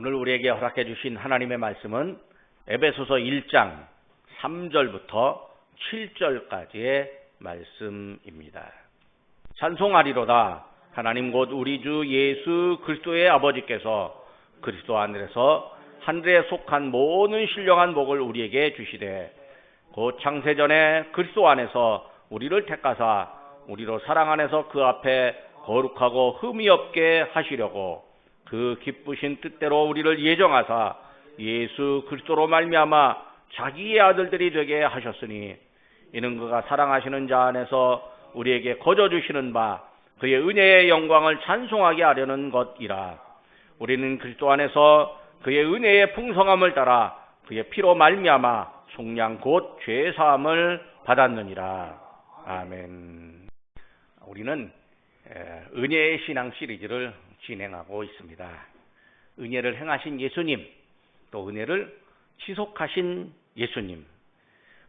오늘 우리에게 허락해 주신 하나님의 말씀은 에베소서 1장 3절부터 7절까지의 말씀입니다. 찬송하리로다. 하나님 곧 우리 주 예수 그리스도의 아버지께서 그리스도 안에서 하늘에 속한 모든 신령한 복을 우리에게 주시되 곧 창세전에 그리스도 안에서 우리를 택하사 우리로 사랑 안에서 그 앞에 거룩하고 흠이 없게 하시려고 그 기쁘신 뜻대로 우리를 예정하사 예수 그리스도로 말미암아 자기의 아들들이 되게 하셨으니 이는 그가 사랑하시는 자 안에서 우리에게 거저 주시는 바 그의 은혜의 영광을 찬송하게 하려는 것이라. 우리는 그리스도 안에서 그의 은혜의 풍성함을 따라 그의 피로 말미암아 속량 곧 죄 사함을 받았느니라. 아멘. 우리는 은혜의 신앙 시리즈를 진행하고 있습니다. 은혜를 행하신 예수님, 또 은혜를 지속하신 예수님,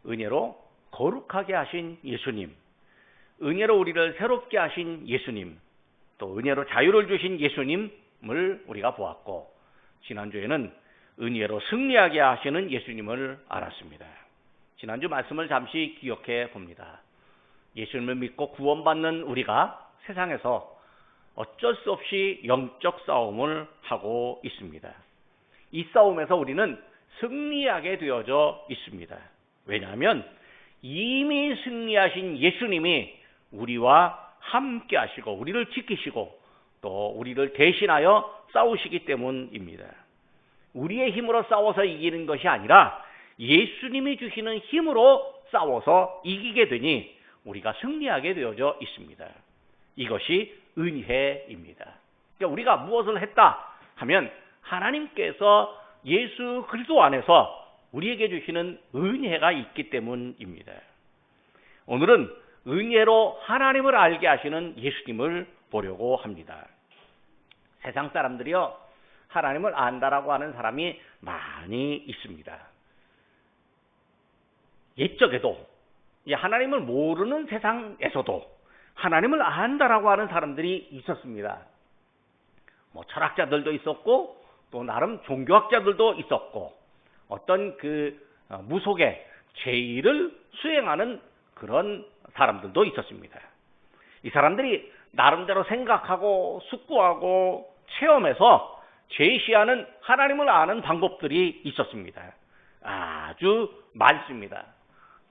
은혜로 거룩하게 하신 예수님, 은혜로 우리를 새롭게 하신 예수님, 또 은혜로 자유를 주신 예수님을 우리가 보았고, 지난주에는 은혜로 승리하게 하시는 예수님을 알았습니다. 지난주 말씀을 잠시 기억해 봅니다. 예수님을 믿고 구원받는 우리가 세상에서 어쩔 수 없이 영적 싸움을 하고 있습니다. 이 싸움에서 우리는 승리하게 되어져 있습니다. 왜냐하면 이미 승리하신 예수님이 우리와 함께 하시고 우리를 지키시고 또 우리를 대신하여 싸우시기 때문입니다. 우리의 힘으로 싸워서 이기는 것이 아니라 예수님이 주시는 힘으로 싸워서 이기게 되니 우리가 승리하게 되어져 있습니다. 이것이 은혜입니다. 그러니까 우리가 무엇을 했다 하면 하나님께서 예수 그리스도 안에서 우리에게 주시는 은혜가 있기 때문입니다. 오늘은 은혜로 하나님을 알게 하시는 예수님을 보려고 합니다. 세상 사람들이요, 하나님을 안다라고 하는 사람이 많이 있습니다. 옛적에도 하나님을 모르는 세상에서도 하나님을 안다라고 하는 사람들이 있었습니다. 철학자들도 있었고 또 나름 종교학자들도 있었고 어떤 무속의 제의를 수행하는 그런 사람들도 있었습니다. 이 사람들이 나름대로 생각하고 숙고하고 체험해서 제시하는 하나님을 아는 방법들이 있었습니다. 아주 많습니다.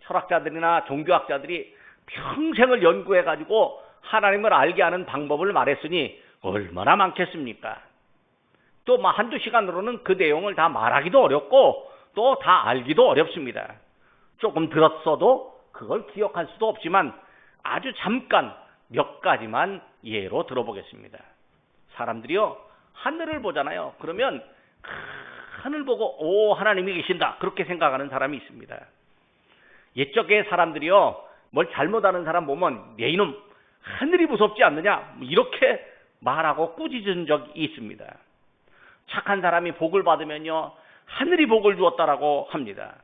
철학자들이나 종교학자들이 평생을 연구해가지고 하나님을 알게 하는 방법을 말했으니 얼마나 많겠습니까? 또 한두 시간으로는 그 내용을 다 말하기도 어렵고 또 다 알기도 어렵습니다. 조금 들었어도 그걸 기억할 수도 없지만 아주 잠깐 몇 가지만 예로 들어보겠습니다. 사람들이요, 하늘을 보잖아요. 그러면 하늘 보고 오, 하나님이 계신다 그렇게 생각하는 사람이 있습니다. 옛적의 사람들이요, 뭘 잘못하는 사람 보면 내 이놈 하늘이 무섭지 않느냐 이렇게 말하고 꾸짖은 적이 있습니다. 착한 사람이 복을 받으면요, 하늘이 복을 주었다라고 합니다.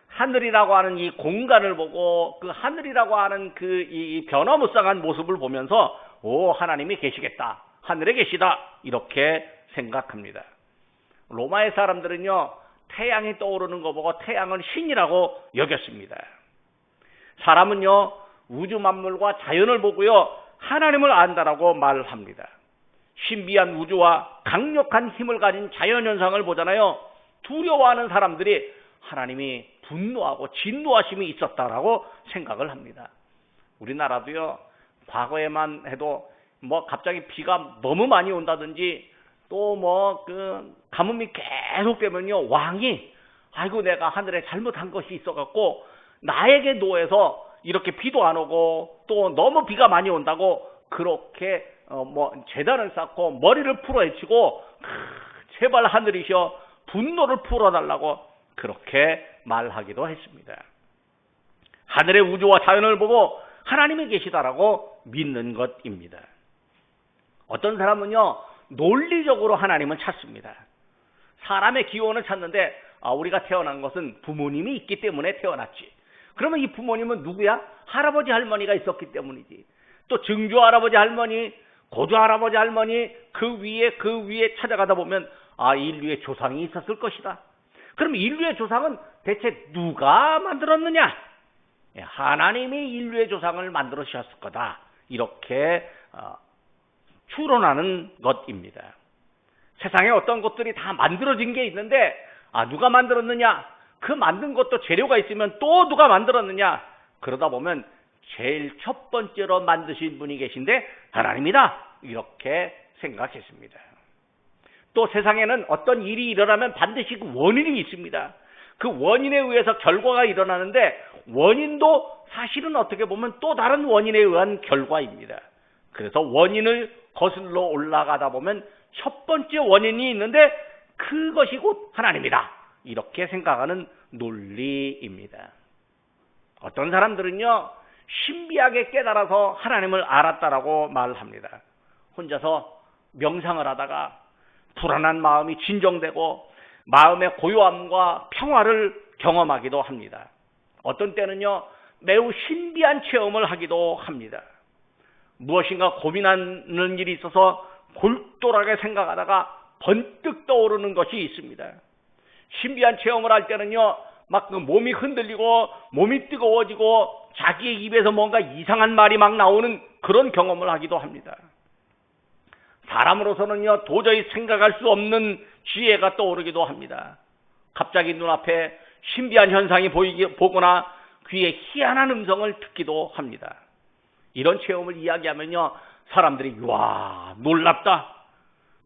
하늘이라고 하는 이 공간을 보고 그 하늘이라고 하는 이 변화무쌍한 모습을 보면서 오, 하나님이 계시겠다, 하늘에 계시다 이렇게 생각합니다. 로마의 사람들은요, 태양이 떠오르는 거 보고 태양을 신이라고 여겼습니다. 사람은요, 우주 만물과 자연을 보고요, 하나님을 안다라고 말합니다. 신비한 우주와 강력한 힘을 가진 자연현상을 보잖아요. 두려워하는 사람들이 하나님이 분노하고 진노하심이 있었다라고 생각을 합니다. 우리나라도요, 과거에만 해도 갑자기 비가 너무 많이 온다든지 또 가뭄이 계속되면요, 왕이 아이고 내가 하늘에 잘못한 것이 있어갖고 나에게 노해서 이렇게 비도 안 오고 또 너무 비가 많이 온다고 그렇게 재단을 쌓고 머리를 풀어헤치고 제발 하늘이셔 분노를 풀어달라고 그렇게 말하기도 했습니다. 하늘의 우주와 자연을 보고 하나님이 계시다라고 믿는 것입니다. 어떤 사람은요, 논리적으로 하나님을 찾습니다. 사람의 기원을 찾는데 우리가 태어난 것은 부모님이 있기 때문에 태어났지. 그러면 이 부모님은 누구야? 할아버지 할머니가 있었기 때문이지. 또 증조 할아버지 할머니, 고조 할아버지 할머니 그 위에 찾아가다 보면 인류의 조상이 있었을 것이다. 그럼 인류의 조상은 대체 누가 만들었느냐? 하나님이 인류의 조상을 만들으셨을 거다. 이렇게 추론하는 것입니다. 세상에 어떤 것들이 다 만들어진 게 있는데 누가 만들었느냐? 그 만든 것도 재료가 있으면 또 누가 만들었느냐? 그러다 보면 제일 첫 번째로 만드신 분이 계신데 하나님이다. 이렇게 생각했습니다. 또 세상에는 어떤 일이 일어나면 반드시 그 원인이 있습니다. 그 원인에 의해서 결과가 일어나는데 원인도 사실은 어떻게 보면 또 다른 원인에 의한 결과입니다. 그래서 원인을 거슬러 올라가다 보면 첫 번째 원인이 있는데 그것이 곧 하나님이다. 이렇게 생각하는 논리입니다. 어떤 사람들은요, 신비하게 깨달아서 하나님을 알았다라고 말합니다. 혼자서 명상을 하다가 불안한 마음이 진정되고 마음의 고요함과 평화를 경험하기도 합니다. 어떤 때는요, 매우 신비한 체험을 하기도 합니다. 무엇인가 고민하는 일이 있어서 골똘하게 생각하다가 번뜩 떠오르는 것이 있습니다. 신비한 체험을 할 때는요, 막 그 몸이 흔들리고 몸이 뜨거워지고 자기의 입에서 뭔가 이상한 말이 막 나오는 그런 경험을 하기도 합니다. 사람으로서는요, 도저히 생각할 수 없는 지혜가 떠오르기도 합니다. 갑자기 눈앞에 신비한 현상이 보거나 귀에 희한한 음성을 듣기도 합니다. 이런 체험을 이야기하면요, 사람들이 와, 놀랍다.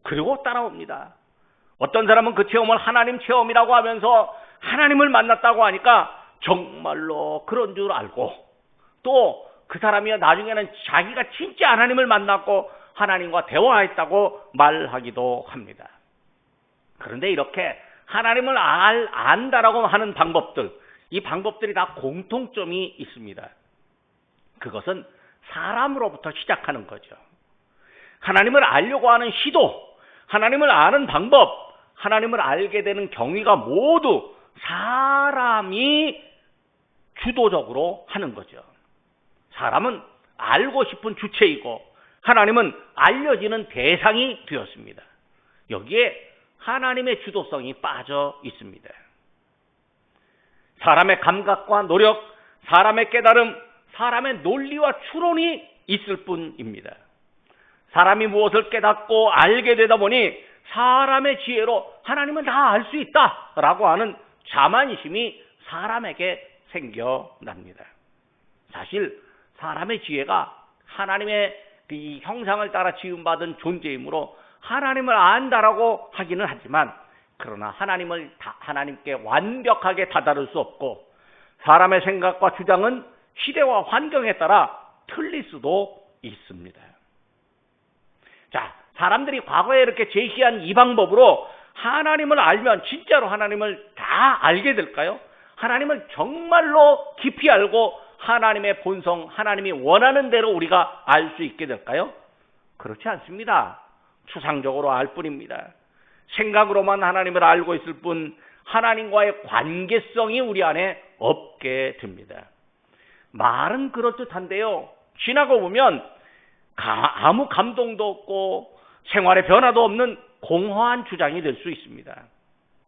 그리고 따라옵니다. 어떤 사람은 그 체험을 하나님 체험이라고 하면서 하나님을 만났다고 하니까 정말로 그런 줄 알고, 또 그 사람이 나중에는 자기가 진짜 하나님을 만났고 하나님과 대화했다고 말하기도 합니다. 그런데 이렇게 하나님을 안다라고 하는 방법들, 이 방법들이 다 공통점이 있습니다. 그것은 사람으로부터 시작하는 거죠. 하나님을 알려고 하는 시도, 하나님을 아는 방법, 하나님을 알게 되는 경위가 모두 사람이 주도적으로 하는 거죠. 사람은 알고 싶은 주체이고 하나님은 알려지는 대상이 되었습니다. 여기에 하나님의 주도성이 빠져 있습니다. 사람의 감각과 노력, 사람의 깨달음, 사람의 논리와 추론이 있을 뿐입니다. 사람이 무엇을 깨닫고 알게 되다 보니 사람의 지혜로 하나님은 다 알 수 있다라고 하는 자만심이 사람에게 생겨납니다. 사실 사람의 지혜가 하나님의 이 형상을 따라 지음받은 존재이므로 하나님을 안다라고 하기는 하지만, 그러나 하나님께 완벽하게 다다를 수 없고 사람의 생각과 주장은 시대와 환경에 따라 틀릴 수도 있습니다. 자, 사람들이 과거에 이렇게 제시한 이 방법으로 하나님을 알면 진짜로 하나님을 다 알게 될까요? 하나님을 정말로 깊이 알고 하나님의 본성, 하나님이 원하는 대로 우리가 알 수 있게 될까요? 그렇지 않습니다. 추상적으로 알 뿐입니다. 생각으로만 하나님을 알고 있을 뿐 하나님과의 관계성이 우리 안에 없게 됩니다. 말은 그럴듯한데요, 지나고 보면 아무 감동도 없고 생활에 변화도 없는 공허한 주장이 될 수 있습니다.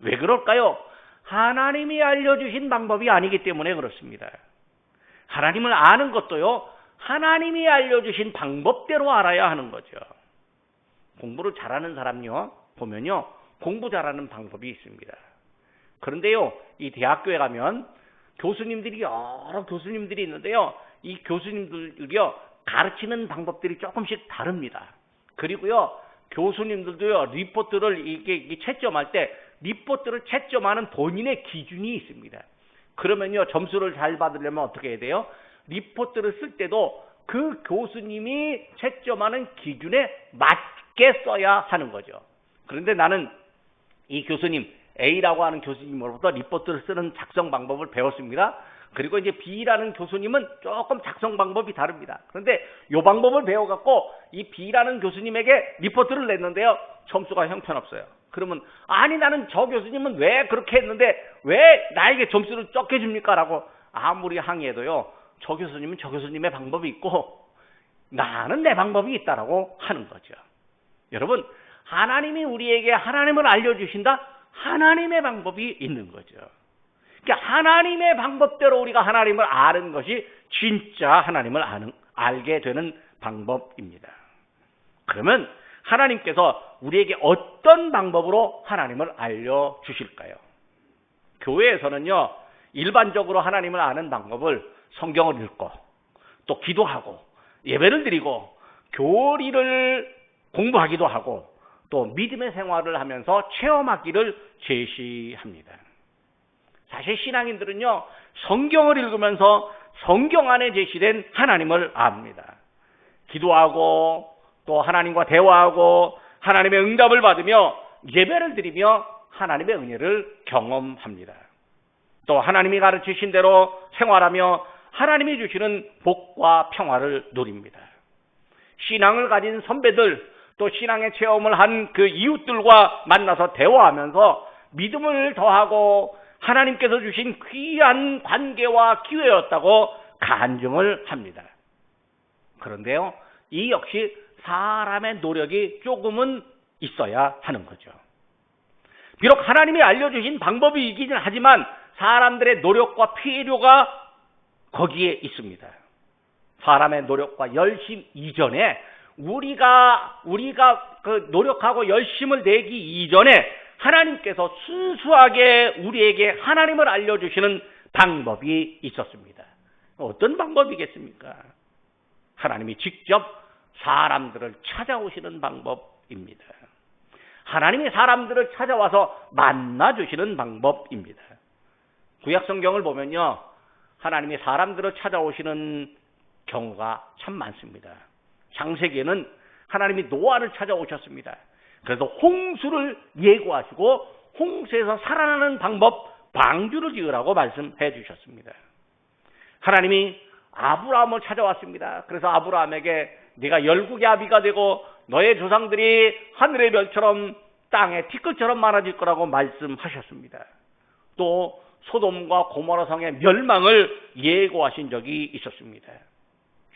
왜 그럴까요? 하나님이 알려주신 방법이 아니기 때문에 그렇습니다. 하나님을 아는 것도요, 하나님이 알려주신 방법대로 알아야 하는 거죠. 공부를 잘하는 사람요, 보면요, 공부 잘하는 방법이 있습니다. 그런데요, 이 대학교에 가면 여러 교수님들이 있는데요, 이 교수님들이요, 가르치는 방법들이 조금씩 다릅니다. 그리고요, 교수님들도요, 리포트를 이게 채점할 때 리포트를 채점하는 본인의 기준이 있습니다. 그러면요, 점수를 잘 받으려면 어떻게 해야 돼요? 리포트를 쓸 때도 그 교수님이 채점하는 기준에 맞게 써야 하는 거죠. 그런데 나는 이 교수님, A라고 하는 교수님으로부터 리포트를 쓰는 작성 방법을 배웠습니다. 그리고 이제 B라는 교수님은 조금 작성 방법이 다릅니다. 그런데 이 방법을 배워갖고 이 B라는 교수님에게 리포트를 냈는데요, 점수가 형편없어요. 그러면 아니, 나는 저 교수님은 왜 그렇게 했는데 왜 나에게 점수를 적게 줍니까? 라고 아무리 항의해도요, 저 교수님은 저 교수님의 방법이 있고 나는 내 방법이 있다라고 하는 거죠. 여러분, 하나님이 우리에게 하나님을 알려주신다? 하나님의 방법이 있는 거죠. 그러니까 하나님의 방법대로 우리가 하나님을 아는 것이 진짜 하나님을 알게 되는 방법입니다. 그러면 하나님께서 우리에게 어떤 방법으로 하나님을 알려주실까요? 교회에서는요, 일반적으로 하나님을 아는 방법을 성경을 읽고 또 기도하고 예배를 드리고 교리를 공부하기도 하고 또 믿음의 생활을 하면서 체험하기를 제시합니다. 사실 신앙인들은요, 성경을 읽으면서 성경 안에 제시된 하나님을 압니다. 기도하고 또 하나님과 대화하고 하나님의 응답을 받으며 예배를 드리며 하나님의 은혜를 경험합니다. 또 하나님이 가르치신 대로 생활하며 하나님이 주시는 복과 평화를 누립니다. 신앙을 가진 선배들, 또 신앙의 체험을 한 그 이웃들과 만나서 대화하면서 믿음을 더하고 하나님께서 주신 귀한 관계와 기회였다고 간증을 합니다. 그런데요, 이 역시 사람의 노력이 조금은 있어야 하는 거죠. 비록 하나님이 알려주신 방법이 있기는 하지만 사람들의 노력과 필요가 거기에 있습니다. 사람의 노력과 열심 이전에 우리가 그 노력하고 열심을 내기 이전에 하나님께서 순수하게 우리에게 하나님을 알려주시는 방법이 있었습니다. 어떤 방법이겠습니까? 하나님이 직접 사람들을 찾아오시는 방법입니다. 하나님이 사람들을 찾아와서 만나주시는 방법입니다. 구약 성경을 보면요, 하나님이 사람들을 찾아오시는 경우가 참 많습니다. 창세기에는 하나님이 노아를 찾아오셨습니다. 그래서 홍수를 예고하시고 홍수에서 살아나는 방법, 방주를 지으라고 말씀해 주셨습니다. 하나님이 아브라함을 찾아왔습니다. 그래서 아브라함에게 네가 열국의 아비가 되고 너의 조상들이 하늘의 별처럼 땅의 티끌처럼 많아질 거라고 말씀하셨습니다. 또 소돔과 고모라 성의 멸망을 예고하신 적이 있었습니다.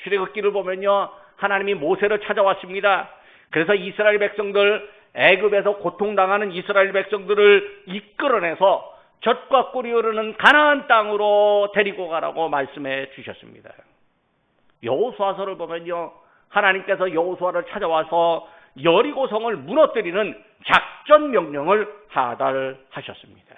출애굽기를 보면요, 하나님이 모세를 찾아왔습니다. 그래서 이스라엘 백성들, 애굽에서 고통당하는 이스라엘 백성들을 이끌어내서 젖과 꿀이 흐르는 가나안 땅으로 데리고 가라고 말씀해 주셨습니다. 여호수아서를 보면요, 하나님께서 여호수아를 찾아와서 여리고성을 무너뜨리는 작전 명령을 하달하셨습니다.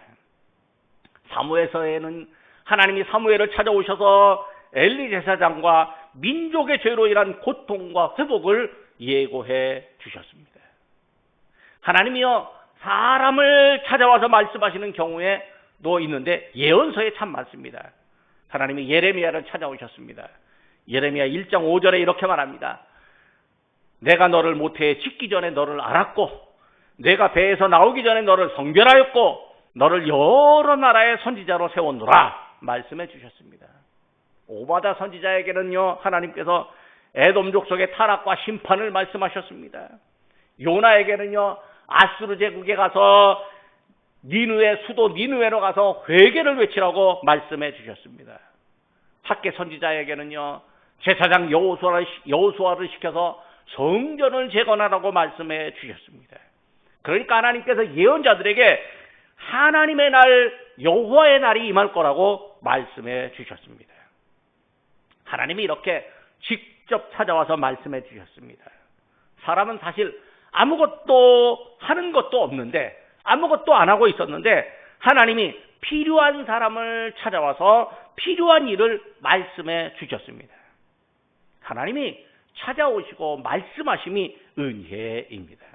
사무엘서에는 하나님이 사무엘을 찾아오셔서 엘리 제사장과 민족의 죄로 인한 고통과 회복을 예고해 주셨습니다. 하나님이요, 사람을 찾아와서 말씀하시는 경우에도 있는데 예언서에 참 많습니다. 하나님이 예레미야를 찾아오셨습니다. 예레미야 1장 5절에 이렇게 말합니다. 내가 너를 모태에 짓기 전에 너를 알았고 내가 배에서 나오기 전에 너를 성별하였고 너를 여러 나라의 선지자로 세웠노라 말씀해 주셨습니다. 오바다 선지자에게는요, 하나님께서 에돔 족속의 타락과 심판을 말씀하셨습니다. 요나에게는요, 아수르 제국에 가서 니느웨 수도 니느웨로 가서 회개를 외치라고 말씀해 주셨습니다. 학개 선지자에게는요, 제사장 여호수아를 시켜서 성전을 재건하라고 말씀해 주셨습니다. 그러니까 하나님께서 예언자들에게 하나님의 날, 여호와의 날이 임할 거라고 말씀해 주셨습니다. 하나님이 이렇게 직접 찾아와서 말씀해 주셨습니다. 사람은 사실 아무것도 하는 것도 없는데, 아무것도 안 하고 있었는데 하나님이 필요한 사람을 찾아와서 필요한 일을 말씀해 주셨습니다. 하나님이 찾아오시고 말씀하심이 은혜입니다.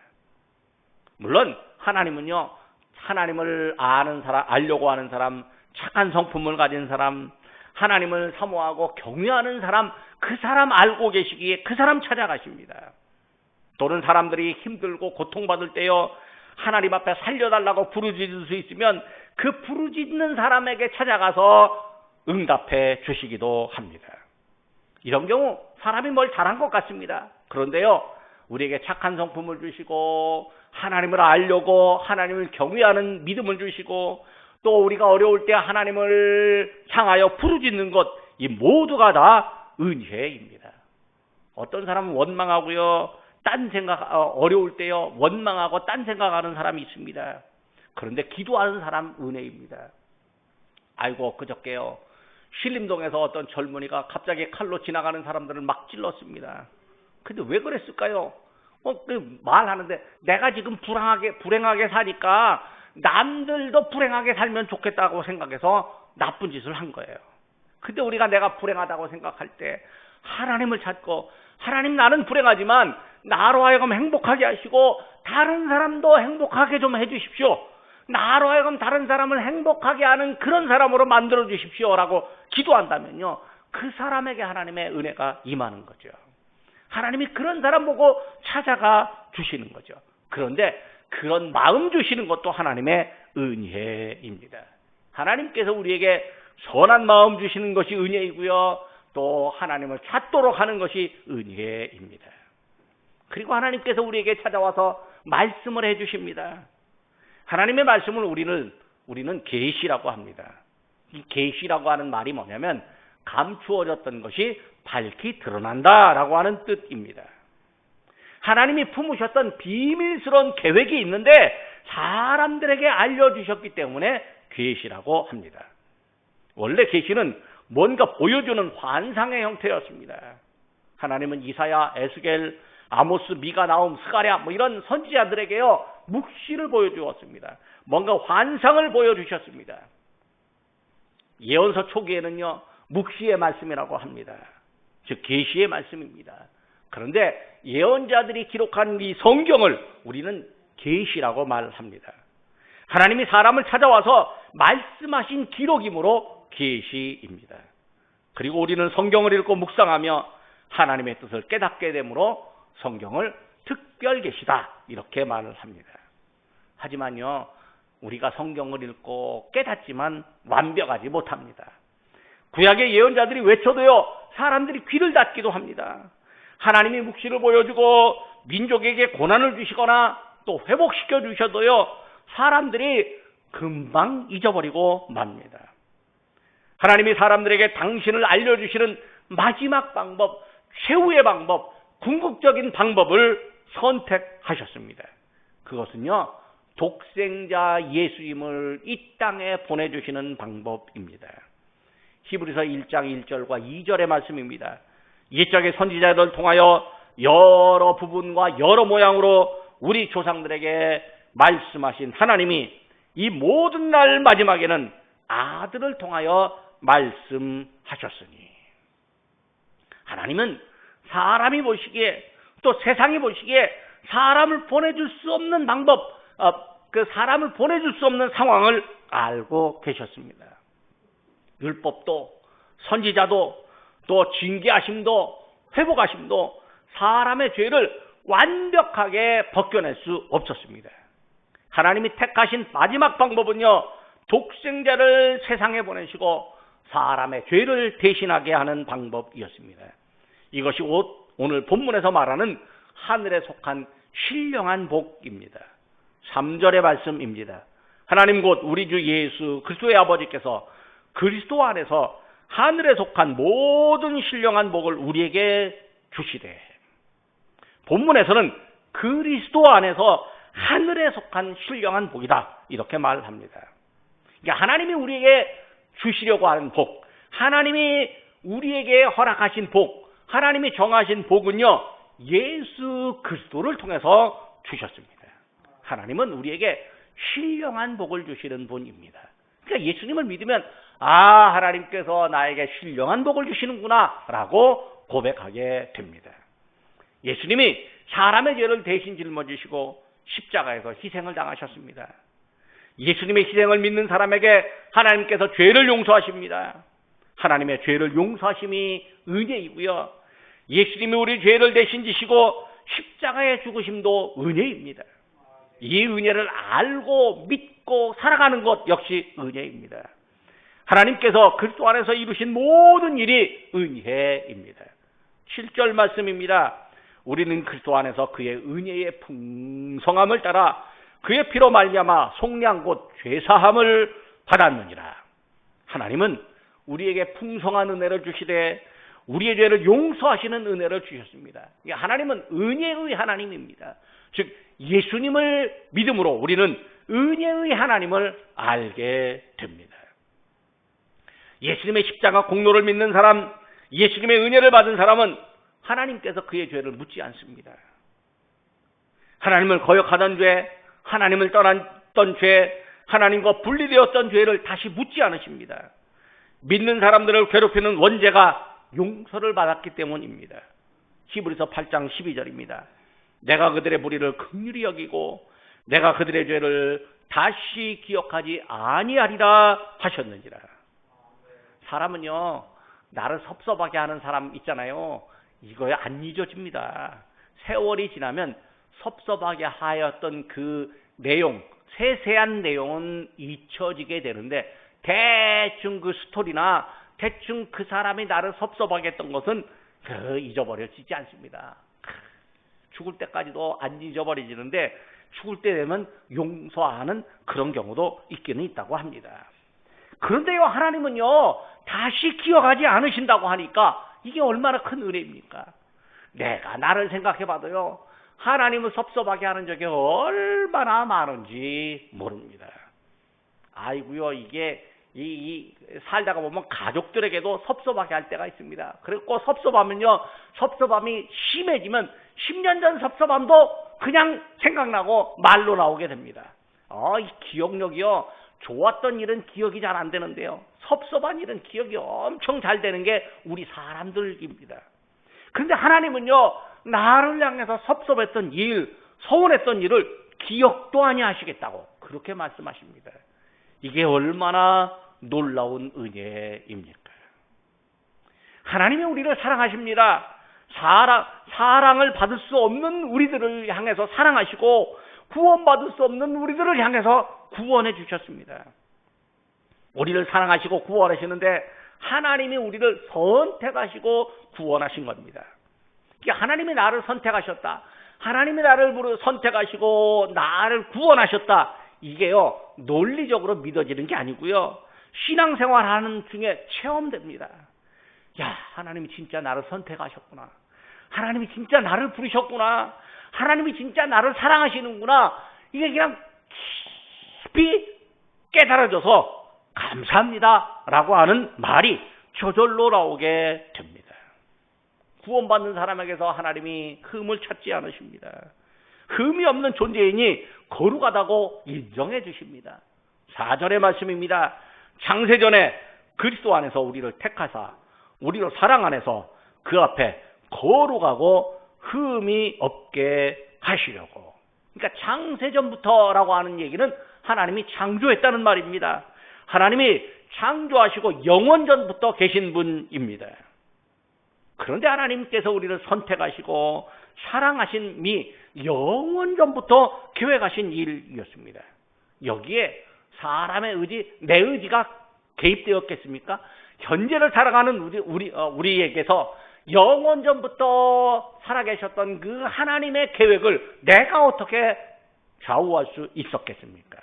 물론 하나님은요, 하나님을 아는 사람, 알려고 하는 사람, 착한 성품을 가진 사람, 하나님을 사모하고 경외하는 사람, 그 사람 알고 계시기에 그 사람 찾아가십니다. 또는 사람들이 힘들고 고통받을 때요, 하나님 앞에 살려달라고 부르짖을 수 있으면 그 부르짖는 사람에게 찾아가서 응답해 주시기도 합니다. 이런 경우 사람이 뭘 잘한 것 같습니다. 그런데요, 우리에게 착한 성품을 주시고 하나님을 알려고 하나님을 경외하는 믿음을 주시고 또 우리가 어려울 때 하나님을 향하여 부르짖는 것, 이 모두가 다 은혜입니다. 어떤 사람은 원망하고요, 딴 생각, 어려울 때요, 원망하고 딴 생각하는 사람이 있습니다. 그런데 기도하는 사람 은혜입니다. 아이고, 그저께요, 신림동에서 어떤 젊은이가 갑자기 칼로 지나가는 사람들을 막 찔렀습니다. 근데 왜 그랬을까요? 말하는데 내가 지금 불행하게 사니까 남들도 불행하게 살면 좋겠다고 생각해서 나쁜 짓을 한 거예요. 근데 우리가 내가 불행하다고 생각할 때 하나님을 찾고, 하나님, 나는 불행하지만 나로 하여금 행복하게 하시고 다른 사람도 행복하게 좀 해주십시오. 나로 하여금 다른 사람을 행복하게 하는 그런 사람으로 만들어 주십시오라고 기도한다면요, 그 사람에게 하나님의 은혜가 임하는 거죠. 하나님이 그런 사람 보고 찾아가 주시는 거죠. 그런데 그런 마음 주시는 것도 하나님의 은혜입니다. 하나님께서 우리에게 선한 마음 주시는 것이 은혜이고요, 또 하나님을 찾도록 하는 것이 은혜입니다. 그리고 하나님께서 우리에게 찾아와서 말씀을 해주십니다. 하나님의 말씀을 우리는 계시라고 합니다. 이 계시라고 하는 말이 뭐냐면 감추어졌던 것이 밝히 드러난다라고 하는 뜻입니다. 하나님이 품으셨던 비밀스러운 계획이 있는데 사람들에게 알려주셨기 때문에 계시라고 합니다. 원래 계시는 뭔가 보여주는 환상의 형태였습니다. 하나님은 이사야, 에스겔, 아모스, 미가, 나훔, 스가랴 이런 선지자들에게요, 묵시를 보여주었습니다. 뭔가 환상을 보여주셨습니다. 예언서 초기에는요, 묵시의 말씀이라고 합니다. 즉 계시의 말씀입니다. 그런데 예언자들이 기록한 이 성경을 우리는 계시라고 말합니다. 하나님이 사람을 찾아와서 말씀하신 기록이므로 계시입니다. 그리고 우리는 성경을 읽고 묵상하며 하나님의 뜻을 깨닫게 되므로 성경을 특별 계시다, 이렇게 말을 합니다. 하지만요, 우리가 성경을 읽고 깨닫지만 완벽하지 못합니다. 구약의 예언자들이 외쳐도요, 사람들이 귀를 닫기도 합니다. 하나님이 묵시를 보여주고 민족에게 고난을 주시거나 또 회복시켜 주셔도요, 사람들이 금방 잊어버리고 맙니다. 하나님이 사람들에게 당신을 알려주시는 마지막 방법, 최후의 방법, 궁극적인 방법을 선택하셨습니다. 그것은요, 독생자 예수님을 이 땅에 보내주시는 방법입니다. 히브리서 1장 1절과 2절의 말씀입니다. 옛적의 선지자들을 통하여 여러 부분과 여러 모양으로 우리 조상들에게 말씀하신 하나님이 이 모든 날 마지막에는 아들을 통하여 말씀하셨으니, 하나님은 사람이 보시기에 또 세상이 보시기에 사람을 보내줄 수 없는 방법, 그 사람을 보내줄 수 없는 상황을 알고 계셨습니다. 율법도 선지자도 또 징계하심도 회복하심도 사람의 죄를 완벽하게 벗겨낼 수 없었습니다. 하나님이 택하신 마지막 방법은요, 독생자를 세상에 보내시고 사람의 죄를 대신하게 하는 방법이었습니다. 이것이 오늘 본문에서 말하는 하늘에 속한 신령한 복입니다. 3절의 말씀입니다. 하나님 곧 우리 주 예수 그리스도의 아버지께서 그리스도 안에서 하늘에 속한 모든 신령한 복을 우리에게 주시되, 본문에서는 그리스도 안에서 하늘에 속한 신령한 복이다, 이렇게 말을 합니다. 그러니까 하나님이 우리에게 주시려고 하는 복, 하나님이 우리에게 허락하신 복, 하나님이 정하신 복은요, 예수 그리스도를 통해서 주셨습니다. 하나님은 우리에게 신령한 복을 주시는 분입니다. 그러니까 예수님을 믿으면 하나님께서 나에게 신령한 복을 주시는구나 라고 고백하게 됩니다. 예수님이 사람의 죄를 대신 짊어지시고 십자가에서 희생을 당하셨습니다. 예수님의 희생을 믿는 사람에게 하나님께서 죄를 용서하십니다. 하나님의 죄를 용서하심이 은혜이고요, 예수님이 우리 죄를 대신 지시고 십자가에 죽으심도 은혜입니다. 이 은혜를 알고 믿고 살아가는 것 역시 은혜입니다. 하나님께서 그리스도 안에서 이루신 모든 일이 은혜입니다. 7절 말씀입니다. 우리는 그리스도 안에서 그의 은혜의 풍성함을 따라 그의 피로 말미암아 속량 곧 죄사함을 받았느니라. 하나님은 우리에게 풍성한 은혜를 주시되 우리의 죄를 용서하시는 은혜를 주셨습니다. 하나님은 은혜의 하나님입니다. 즉 예수님을 믿음으로 우리는 은혜의 하나님을 알게 됩니다. 예수님의 십자가 공로를 믿는 사람, 예수님의 은혜를 받은 사람은 하나님께서 그의 죄를 묻지 않습니다. 하나님을 거역하던 죄, 하나님을 떠났던 죄, 하나님과 분리되었던 죄를 다시 묻지 않으십니다. 믿는 사람들을 괴롭히는 원죄가 용서를 받았기 때문입니다. 히브리서 8장 12절입니다. 내가 그들의 불의를 긍휼히 여기고 내가 그들의 죄를 다시 기억하지 아니하리라 하셨느니라. 사람은요, 나를 섭섭하게 하는 사람 있잖아요. 이거에 안 잊어집니다. 세월이 지나면 섭섭하게 하였던 그 내용, 세세한 내용은 잊혀지게 되는데 대충 그 스토리나 대충 그 사람이 나를 섭섭하게 했던 것은 잊어버려지지 않습니다. 죽을 때까지도 안 잊어버려지는데 죽을 때 되면 용서하는 그런 경우도 있기는 있다고 합니다. 그런데요, 하나님은요, 다시 기억하지 않으신다고 하니까 이게 얼마나 큰 은혜입니까? 내가 나를 생각해봐도요, 하나님을 섭섭하게 하는 적이 얼마나 많은지 모릅니다. 아이고요, 이게 살다가 보면 가족들에게도 섭섭하게 할 때가 있습니다. 그리고 섭섭하면요, 섭섭함이 심해지면 10년 전 섭섭함도 그냥 생각나고 말로 나오게 됩니다. 이 기억력이요, 좋았던 일은 기억이 잘 안 되는데요, 섭섭한 일은 기억이 엄청 잘 되는 게 우리 사람들입니다. 그런데 하나님은요, 나를 향해서 섭섭했던 일, 서운했던 일을 기억도 아니하시겠다고 그렇게 말씀하십니다. 이게 얼마나 놀라운 은혜입니까? 하나님이 우리를 사랑하십니다. 사랑을 받을 수 없는 우리들을 향해서 사랑하시고 구원받을 수 없는 우리들을 향해서 구원해 주셨습니다. 우리를 사랑하시고 구원하시는데 하나님이 우리를 선택하시고 구원하신 겁니다. 하나님이 나를 선택하셨다, 하나님이 나를 선택하시고 나를 구원하셨다, 이게요 논리적으로 믿어지는 게 아니고요, 신앙생활하는 중에 체험됩니다. 야, 하나님이 진짜 나를 선택하셨구나, 하나님이 진짜 나를 부르셨구나, 하나님이 진짜 나를 사랑하시는구나, 이게 그냥 깊이 깨달아져서 감사합니다 라고 하는 말이 저절로 나오게 됩니다. 구원받는 사람에게서 하나님이 흠을 찾지 않으십니다. 흠이 없는 존재이니 거룩하다고 인정해 주십니다. 4절의 말씀입니다. 창세전에 그리스도 안에서 우리를 택하사 우리로 사랑 안에서 그 앞에 거룩하고 흠이 없게 하시려고. 그러니까 창세전부터라고 하는 얘기는 하나님이 창조했다는 말입니다. 하나님이 창조하시고 영원전부터 계신 분입니다. 그런데 하나님께서 우리를 선택하시고 사랑하심이 영원전부터 계획하신 일이었습니다. 여기에 사람의 의지, 내 의지가 개입되었겠습니까? 현재를 살아가는 우리에게서 영원전부터 살아계셨던 그 하나님의 계획을 내가 어떻게 좌우할 수 있었겠습니까?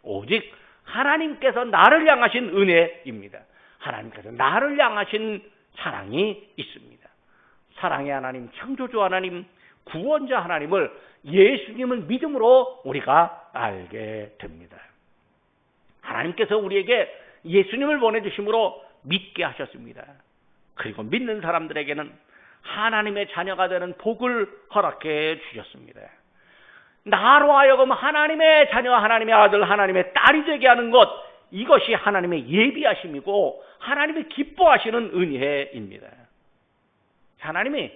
오직 하나님께서 나를 향하신 은혜입니다. 하나님께서 나를 향하신 사랑이 있습니다. 사랑의 하나님, 창조주 하나님, 구원자 하나님을, 예수님을 믿음으로 우리가 알게 됩니다. 하나님께서 우리에게 예수님을 보내주심으로 믿게 하셨습니다. 그리고 믿는 사람들에게는 하나님의 자녀가 되는 복을 허락해 주셨습니다. 나로 하여금 하나님의 자녀, 하나님의 아들, 하나님의 딸이 되게 하는 것, 이것이 하나님의 예비하심이고 하나님이 기뻐하시는 은혜입니다. 하나님이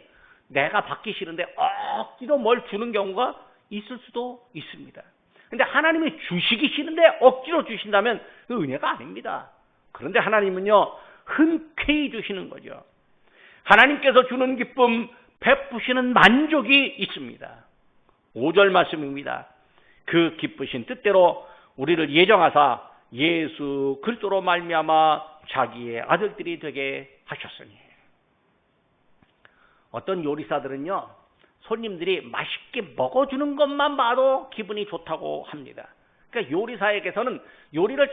내가 받기 싫은데 억지로 뭘 주는 경우가 있을 수도 있습니다. 그런데 하나님이 주시기 싫은데 억지로 주신다면 그 은혜가 아닙니다. 그런데 하나님은요, 흔쾌히 주시는 거죠. 하나님께서 주는 기쁨, 베푸시는 만족이 있습니다. 5절 말씀입니다. 그 기쁘신 뜻대로 우리를 예정하사 예수 그리스도로 말미암아 자기의 아들들이 되게 하셨으니. 어떤 요리사들은요, 손님들이 맛있게 먹어주는 것만 봐도 기분이 좋다고 합니다. 그러니까 요리사에게서는 요리를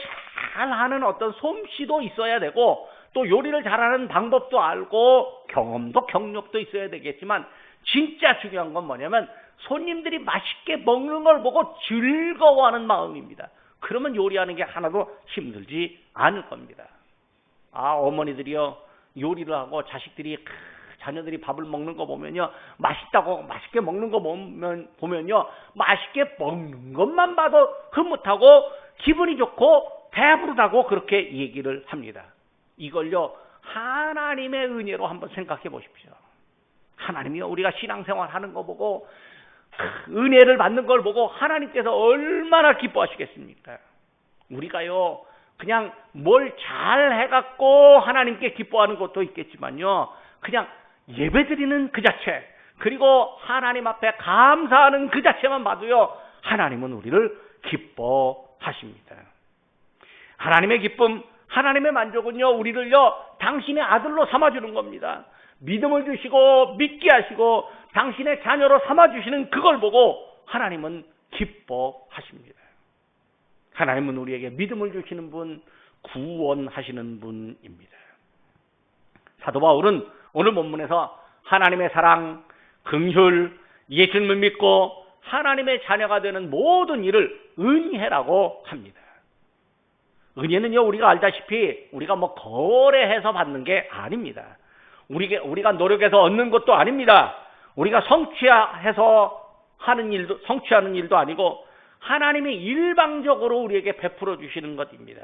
잘하는 어떤 솜씨도 있어야 되고 또 요리를 잘하는 방법도 알고 경험도 경력도 있어야 되겠지만 진짜 중요한 건 뭐냐면 손님들이 맛있게 먹는 걸 보고 즐거워하는 마음입니다. 그러면 요리하는 게 하나도 힘들지 않을 겁니다. 어머니들이요, 요리를 하고 자식들이, 자녀들이 밥을 먹는 거 보면요, 맛있다고 맛있게 먹는 거 보면요, 맛있게 먹는 것만 봐도 흐뭇하고 기분이 좋고 배부르다고 그렇게 얘기를 합니다. 이걸요, 하나님의 은혜로 한번 생각해 보십시오. 하나님이요, 우리가 신앙생활 하는 거 보고 은혜를 받는 걸 보고 하나님께서 얼마나 기뻐하시겠습니까? 우리가요, 그냥 뭘 잘 해갖고 하나님께 기뻐하는 것도 있겠지만요, 그냥 예배드리는 그 자체, 그리고 하나님 앞에 감사하는 그 자체만 봐도요, 하나님은 우리를 기뻐하십니다. 하나님의 기쁨, 하나님의 만족은요, 우리를요, 당신의 아들로 삼아주는 겁니다. 믿음을 주시고 믿게 하시고 당신의 자녀로 삼아주시는 그걸 보고 하나님은 기뻐하십니다. 하나님은 우리에게 믿음을 주시는 분, 구원하시는 분입니다. 사도 바울은 오늘 본문에서 하나님의 사랑, 긍휼, 예수님을 믿고 하나님의 자녀가 되는 모든 일을 은혜라고 합니다. 은혜는요, 우리가 알다시피 우리가 거래해서 받는 게 아닙니다. 우리가 노력해서 얻는 것도 아닙니다. 우리가 성취하는 일도 아니고 하나님이 일방적으로 우리에게 베풀어 주시는 것입니다.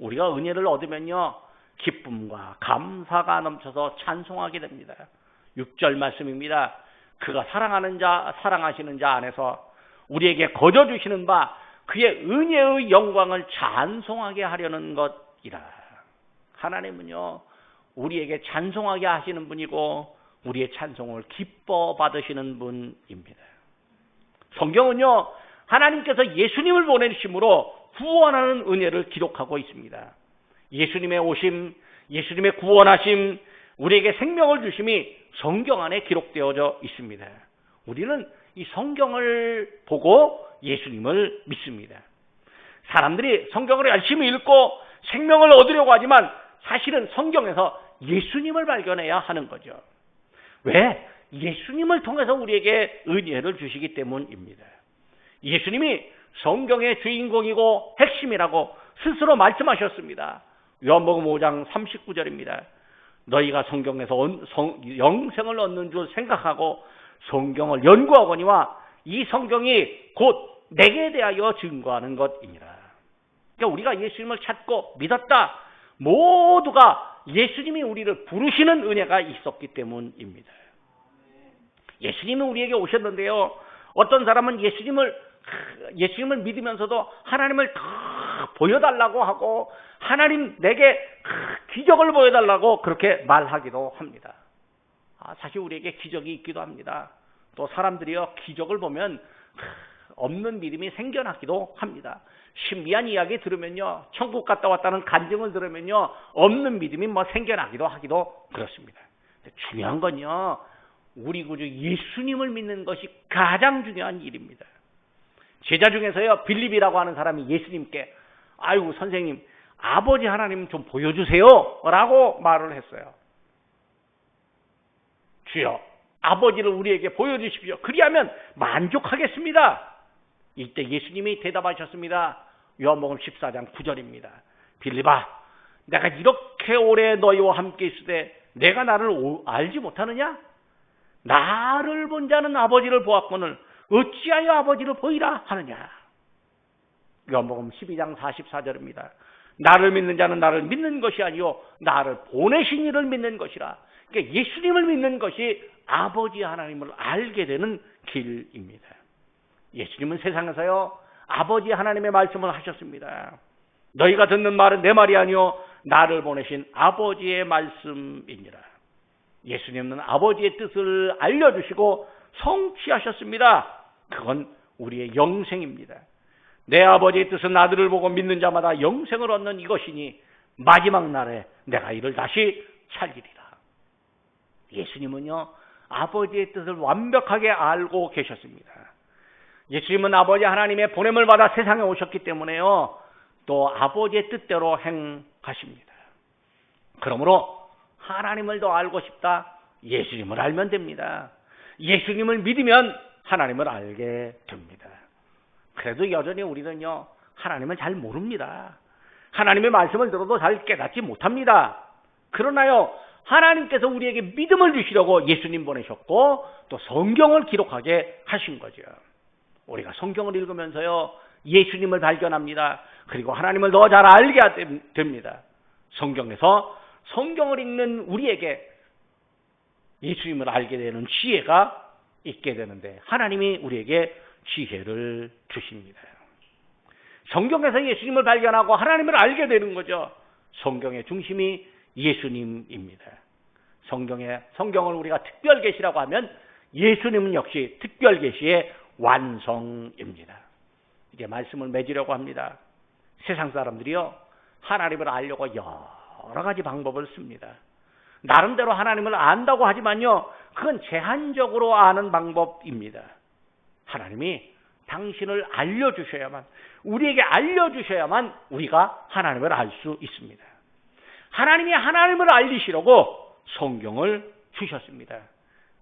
우리가 은혜를 얻으면요, 기쁨과 감사가 넘쳐서 찬송하게 됩니다. 6절 말씀입니다. 그가 사랑하시는 자 안에서 우리에게 거저 주시는 바 그의 은혜의 영광을 찬송하게 하려는 것이라. 하나님은요, 우리에게 찬송하게 하시는 분이고 우리의 찬송을 기뻐 받으시는 분입니다. 성경은요, 하나님께서 예수님을 보내심으로 구원하는 은혜를 기록하고 있습니다. 예수님의 오심, 예수님의 구원하심, 우리에게 생명을 주심이 성경 안에 기록되어져 있습니다. 우리는 이 성경을 보고 예수님을 믿습니다. 사람들이 성경을 열심히 읽고 생명을 얻으려고 하지만 사실은 성경에서 예수님을 발견해야 하는 거죠. 왜? 예수님을 통해서 우리에게 은혜를 주시기 때문입니다. 예수님이 성경의 주인공이고 핵심이라고 스스로 말씀하셨습니다. 요한복음 5장 39절입니다. 너희가 성경에서 영생을 얻는 줄 생각하고 성경을 연구하거니와 이 성경이 곧 내게 대하여 증거하는 것이니라. 그러니까 우리가 예수님을 찾고 믿었다. 모두가 예수님이 우리를 부르시는 은혜가 있었기 때문입니다. 예수님이 우리에게 오셨는데요, 어떤 사람은 예수님을 믿으면서도 하나님을 다 보여달라고 하고 하나님 내게 기적을 보여달라고 그렇게 말하기도 합니다. 사실 우리에게 기적이 있기도 합니다. 또 사람들이요, 기적을 보면 없는 믿음이 생겨나기도 합니다. 신비한 이야기 들으면요, 천국 갔다 왔다는 간증을 들으면요, 없는 믿음이 생겨나기도 하기도 그렇습니다. 중요한 건요, 우리 구주 예수님을 믿는 것이 가장 중요한 일입니다. 제자 중에서요, 빌립이라고 하는 사람이 예수님께 아이고 선생님, 아버지 하나님 좀 보여주세요 라고 말을 했어요. 주여, 아버지를 우리에게 보여주십시오. 그리하면 만족하겠습니다. 이때 예수님이 대답하셨습니다. 요한복음 14장 9절입니다. 빌립아, 내가 이렇게 오래 너희와 함께 있으되 내가 나를 알지 못하느냐? 나를 본 자는 아버지를 보았거늘 어찌하여 아버지를 보이라 하느냐? 요한복음 12장 44절입니다. 나를 믿는 자는 나를 믿는 것이 아니요 나를 보내신 이를 믿는 것이라. 그러니까 예수님을 믿는 것이 아버지 하나님을 알게 되는 길입니다. 예수님은 세상에서요, 아버지 하나님의 말씀을 하셨습니다. 너희가 듣는 말은 내 말이 아니요 나를 보내신 아버지의 말씀이니라. 예수님은 아버지의 뜻을 알려주시고 성취하셨습니다. 그건 우리의 영생입니다. 내 아버지의 뜻은 아들을 보고 믿는 자마다 영생을 얻는 이것이니 마지막 날에 내가 이를 다시 살리리라. 예수님은요, 아버지의 뜻을 완벽하게 알고 계셨습니다. 예수님은 아버지 하나님의 보냄을 받아 세상에 오셨기 때문에요, 또 아버지의 뜻대로 행하십니다. 그러므로 하나님을 더 알고 싶다. 예수님을 알면 됩니다. 예수님을 믿으면 하나님을 알게 됩니다. 그래도 여전히 우리는요, 하나님을 잘 모릅니다. 하나님의 말씀을 들어도 잘 깨닫지 못합니다. 그러나요, 하나님께서 우리에게 믿음을 주시려고 예수님 보내셨고 또 성경을 기록하게 하신 거죠. 우리가 성경을 읽으면서요, 예수님을 발견합니다. 그리고 하나님을 더 잘 알게 됩니다. 성경에서 성경을 읽는 우리에게 예수님을 알게 되는 지혜가 있게 되는데 하나님이 우리에게 지혜를 주십니다. 성경에서 예수님을 발견하고 하나님을 알게 되는 거죠. 성경의 중심이 예수님입니다. 성경을 우리가 특별 계시라고 하면 예수님은 역시 특별 계시의 완성입니다. 이게 말씀을 맺으려고 합니다. 세상 사람들이요, 하나님을 알려고 여러 가지 방법을 씁니다. 나름대로 하나님을 안다고 하지만요, 그건 제한적으로 아는 방법입니다. 하나님이 당신을 알려주셔야만, 우리에게 알려주셔야만 우리가 하나님을 알 수 있습니다. 하나님이 하나님을 알리시려고 성경을 주셨습니다.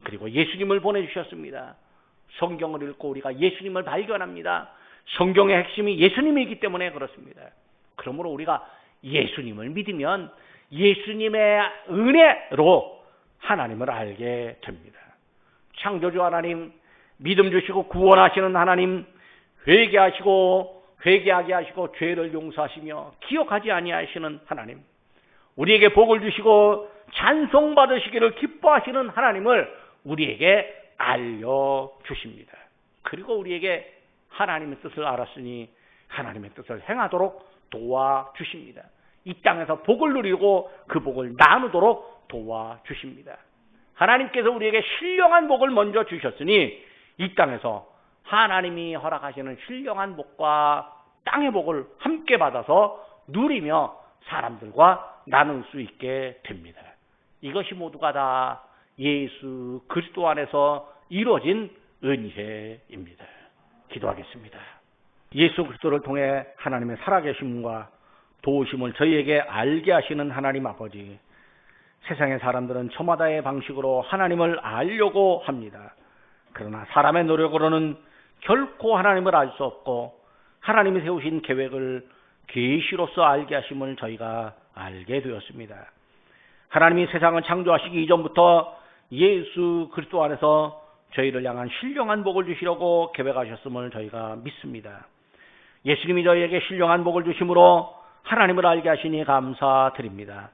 그리고 예수님을 보내주셨습니다. 성경을 읽고 우리가 예수님을 발견합니다. 성경의 핵심이 예수님이기 때문에 그렇습니다. 그러므로 우리가 예수님을 믿으면 예수님의 은혜로 하나님을 알게 됩니다. 창조주 하나님, 믿음 주시고 구원하시는 하나님, 회개하게 하시고 죄를 용서하시며 기억하지 아니하시는 하나님, 우리에게 복을 주시고 찬송받으시기를 기뻐하시는 하나님을 우리에게 알려주십니다. 그리고 우리에게 하나님의 뜻을 알았으니 하나님의 뜻을 행하도록 도와주십니다. 이 땅에서 복을 누리고 그 복을 나누도록 도와주십니다. 하나님께서 우리에게 신령한 복을 먼저 주셨으니 이 땅에서 하나님이 허락하시는 신령한 복과 땅의 복을 함께 받아서 누리며 사람들과 나눌 수 있게 됩니다. 이것이 모두가 다 예수 그리스도 안에서 이루어진 은혜입니다. 기도하겠습니다. 예수 그리스도를 통해 하나님의 살아계심과 도우심을 저희에게 알게 하시는 하나님 아버지, 세상의 사람들은 저마다의 방식으로 하나님을 알려고 합니다. 그러나 사람의 노력으로는 결코 하나님을 알 수 없고 하나님이 세우신 계획을 계시로서 알게 하심을 저희가 알게 되었습니다. 하나님이 세상을 창조하시기 이전부터 예수 그리스도 안에서 저희를 향한 신령한 복을 주시려고 계획하셨음을 저희가 믿습니다. 예수님이 저희에게 신령한 복을 주심으로 하나님을 알게 하시니 감사드립니다.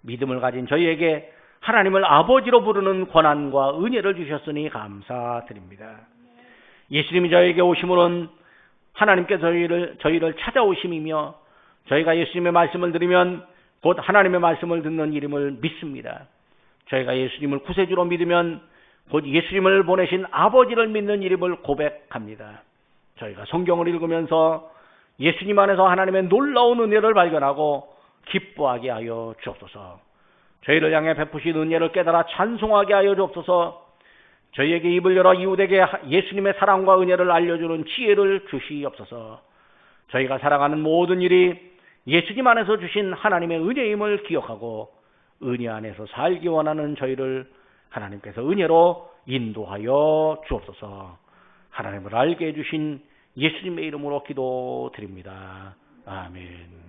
믿음을 가진 저희에게 하나님을 아버지로 부르는 권한과 은혜를 주셨으니 감사드립니다. 예수님이 저희에게 오심으로는 하나님께서 저희를 찾아오심이며 저희가 예수님의 말씀을 들으면 곧 하나님의 말씀을 듣는 일임을 믿습니다. 저희가 예수님을 구세주로 믿으면 곧 예수님을 보내신 아버지를 믿는 일임을 고백합니다. 저희가 성경을 읽으면서 예수님 안에서 하나님의 놀라운 은혜를 발견하고 기뻐하게 하여 주옵소서. 저희를 향해 베푸신 은혜를 깨달아 찬송하게 하여 주옵소서. 저희에게 입을 열어 이웃에게 예수님의 사랑과 은혜를 알려주는 지혜를 주시옵소서. 저희가 살아가는 모든 일이 예수님 안에서 주신 하나님의 은혜임을 기억하고 은혜 안에서 살기 원하는 저희를 하나님께서 은혜로 인도하여 주옵소서. 하나님을 알게 해주신 예수님의 이름으로 기도드립니다. 아멘.